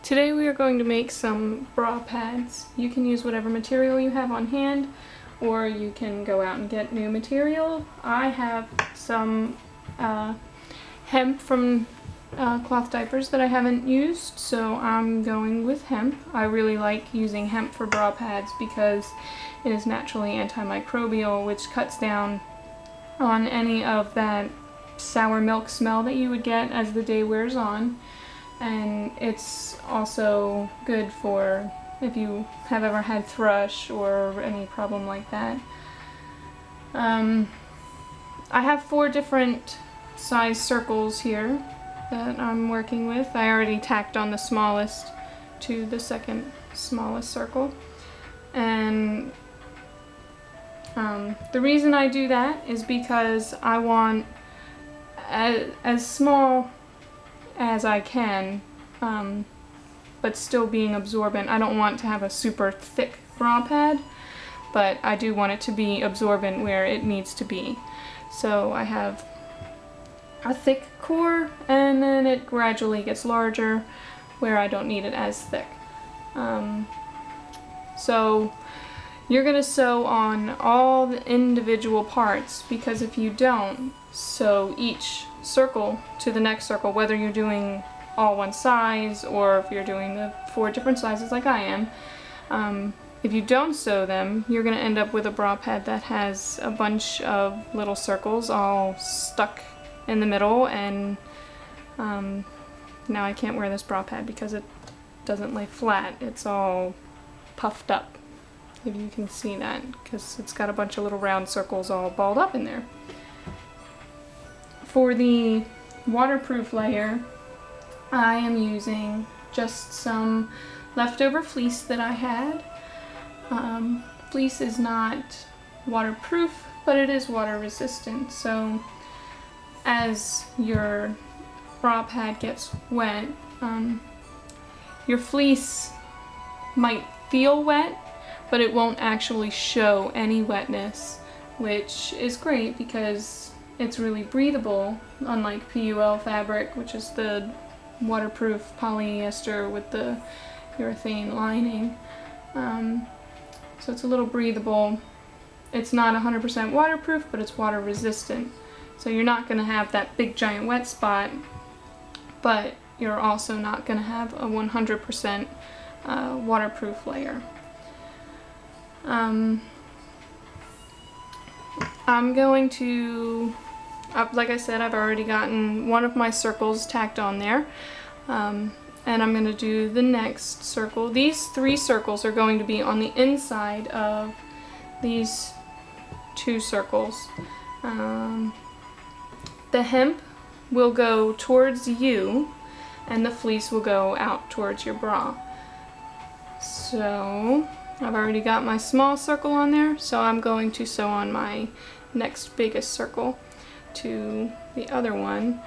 Today we are going to make some bra pads. You can use whatever material you have on hand, or you can go out and get new material. I have some hemp from cloth diapers that I haven't used, so I'm going with hemp. I really like using hemp for bra pads because it is naturally antimicrobial, which cuts down on any of that sour milk smell that you would get as the day wears on. And it's also good for if you have ever had thrush or any problem like that. I have 4 different size circles here that I'm working with. I already tacked on the smallest to the second smallest circle. And the reason I do that is because I want as small as I can, but still being absorbent. I don't want to have a super thick bra pad, but I do want it to be absorbent where it needs to be. So I have a thick core, and then it gradually gets larger where I don't need it as thick. So you're going to sew on all the individual parts, because if you don't sew each circle to the next circle, whether you're doing all one size or if you're doing the 4 different sizes like I am, if you don't sew them, you're going to end up with a bra pad that has a bunch of little circles all stuck in the middle, and now I can't wear this bra pad because it doesn't lay flat. It's all puffed up, if you can see that, because it's got a bunch of little round circles all balled up in there. For the waterproof layer, I am using just some leftover fleece that I had. Fleece is not waterproof, but it is water resistant, so as your bra pad gets wet, your fleece might feel wet, but it won't actually show any wetness, which is great because it's really breathable, unlike PUL fabric, which is the waterproof polyester with the urethane lining. So it's a little breathable. It's not 100% waterproof, but it's water resistant. So you're not going to have that big giant wet spot, but you're also not going to have a 100% waterproof layer. I'm going to, like I said, I've already gotten one of my circles tacked on there, and I'm going to do the next circle. These 3 circles are going to be on the inside of these 2 circles. The hemp will go towards you, and the fleece will go out towards your bra. So I've already got my small circle on there, so I'm going to sew on my next biggest circle to the other one.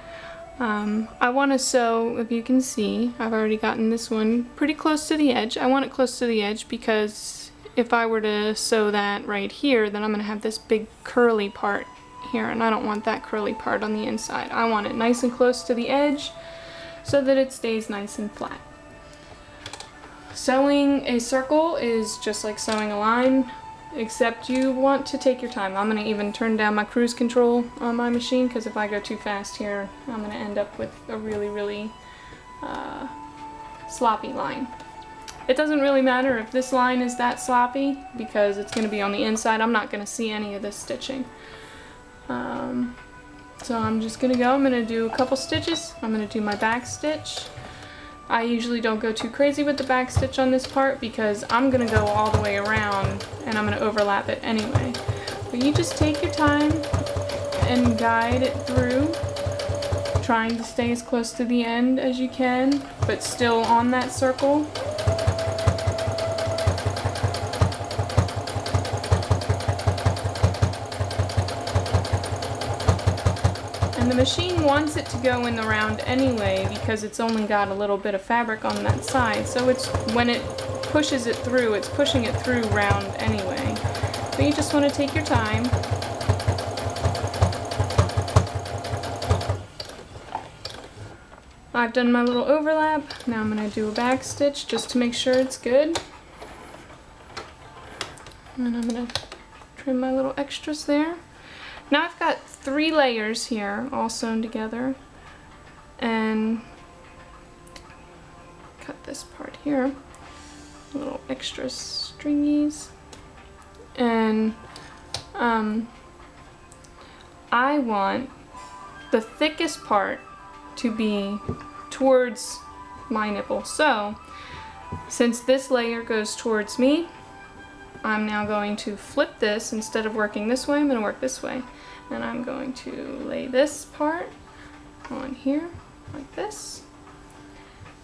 I want to sew, if you can see, I've already gotten this one pretty close to the edge. I want it close to the edge because if I were to sew that right here, then I'm going to have this big curly part here, and I don't want that curly part on the inside. I want it nice and close to the edge so that it stays nice and flat. Sewing a circle is just like sewing a line, except you want to take your time. I'm going to even turn down my cruise control on my machine, because if I go too fast here, I'm going to end up with a really sloppy line. It doesn't really matter if this line is that sloppy, because it's going to be on the inside. I'm not going to see any of this stitching. So I'm just going to go. I'm going to do a couple stitches. I'm going to do my back stitch. I usually don't go too crazy with the back stitch on this part because I'm going to go all the way around and I'm going to overlap it anyway. But you just take your time and guide it through, trying to stay as close to the end as you can, but still on that circle. And the machine wants it to go in the round anyway because it's only got a little bit of fabric on that side. So it's, when it pushes it through, it's pushing it through round anyway. But you just want to take your time. I've done my little overlap. Now I'm going to do a back stitch just to make sure it's good. And I'm going to trim my little extras there. Now I've got 3 layers here all sewn together. And cut this part here. Little extra stringies. And I want the thickest part to be towards my nipple. So since this layer goes towards me, I'm now going to flip this. Instead of working this way, I'm going to work this way. And I'm going to lay this part on here like this.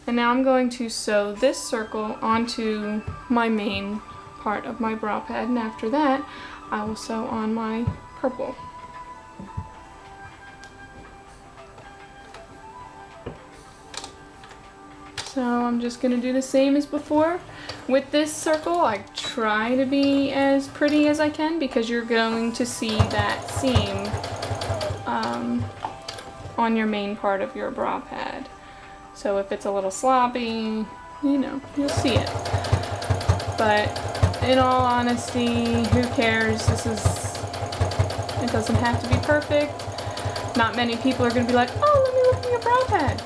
And now I'm going to sew this circle onto my main part of my bra pad, and after that I will sew on my purple. So I'm just going to do the same as before. With this circle, I try to be as pretty as I can because you're going to see that seam on your main part of your bra pad. So if it's a little sloppy, you know, you'll see it. But in all honesty, who cares? It doesn't have to be perfect. Not many people are going to be like, oh, let me look at your bra pad.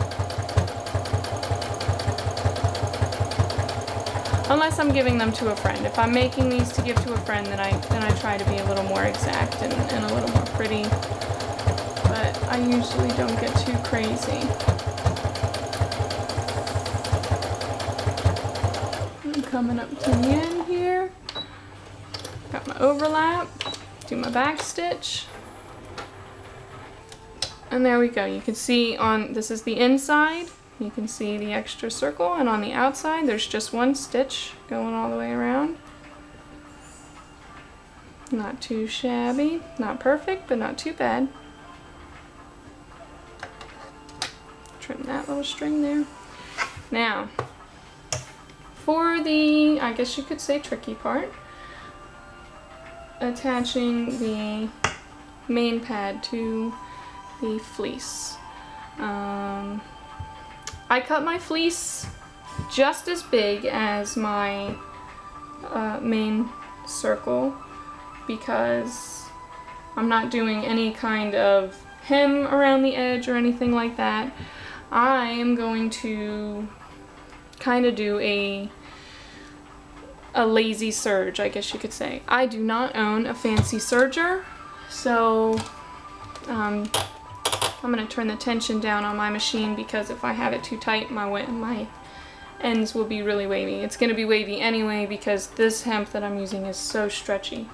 Unless I'm giving them to a friend. If I'm making these to give to a friend, then I try to be a little more exact and a little more pretty. But I usually don't get too crazy. I'm coming up to the end here. Got my overlap. Do my back stitch. And there we go. You can see this is the inside. You can see the extra circle, and on the outside there's just one stitch going all the way around. Not too shabby, not perfect, but not too bad. Trim that little string there. Now, for the, I guess you could say, tricky part, attaching the main pad to the fleece. I cut my fleece just as big as my main circle because I'm not doing any kind of hem around the edge or anything like that. I am going to kind of do a lazy serge, I guess you could say. I do not own a fancy serger, so I'm going to turn the tension down on my machine because if I have it too tight, my ends will be really wavy. It's going to be wavy anyway because this hemp that I'm using is so stretchy.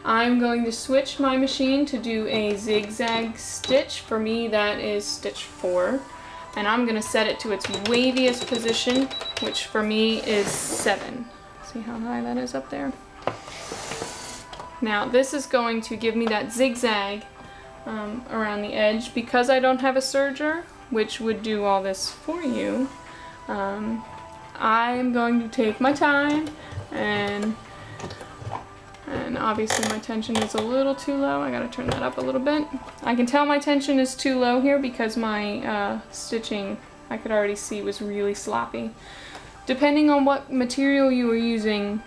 I'm going to switch my machine to do a zigzag stitch. For me, that is stitch 4. And I'm going to set it to its waviest position, which for me is 7. See how high that is up there? Now, this is going to give me that zigzag around the edge. Because I don't have a serger, which would do all this for you, I'm going to take my time, and obviously my tension is a little too low. I gotta turn that up a little bit. I can tell my tension is too low here because my stitching, I could already see, was really sloppy. Depending on what material you are using,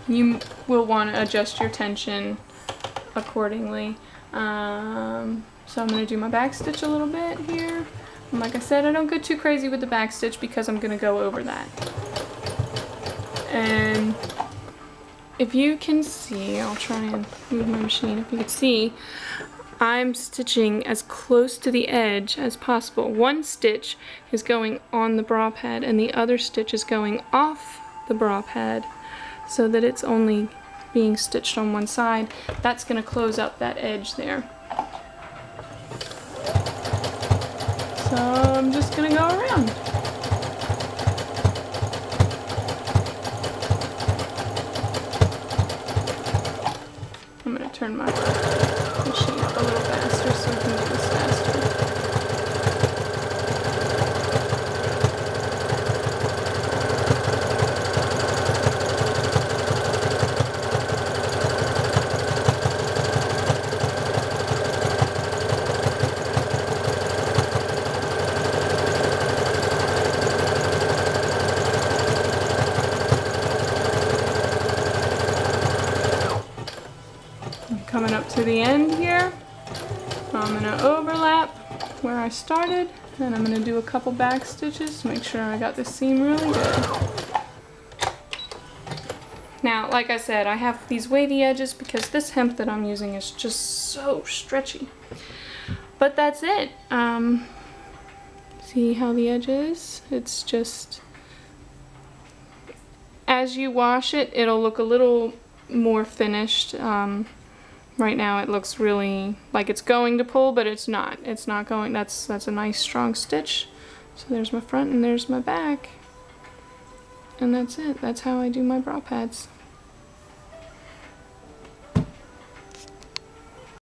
you will want to adjust your tension accordingly. So I'm going to do my back stitch a little bit here. And like I said, I don't go too crazy with the back stitch because I'm going to go over that. And if you can see, I'll try and move my machine. If you can see, I'm stitching as close to the edge as possible. One stitch is going on the bra pad and the other stitch is going off the bra pad so that it's only being stitched on one side. That's going to close up that edge there. So I'm just going to go around. I'm going to turn my machine up a little faster so we can do this faster. up to the end here. I'm going to overlap where I started, and I'm going to do a couple back stitches to make sure I got the seam really good. Now, like I said, I have these wavy edges because this hemp that I'm using is just so stretchy. But that's it. See how the edge is? It's just, as you wash it, it'll look a little more finished. Right now it looks really like it's going to pull, but it's not. It's not going. That's a nice strong stitch. So there's my front and there's my back. And that's it. That's how I do my bra pads.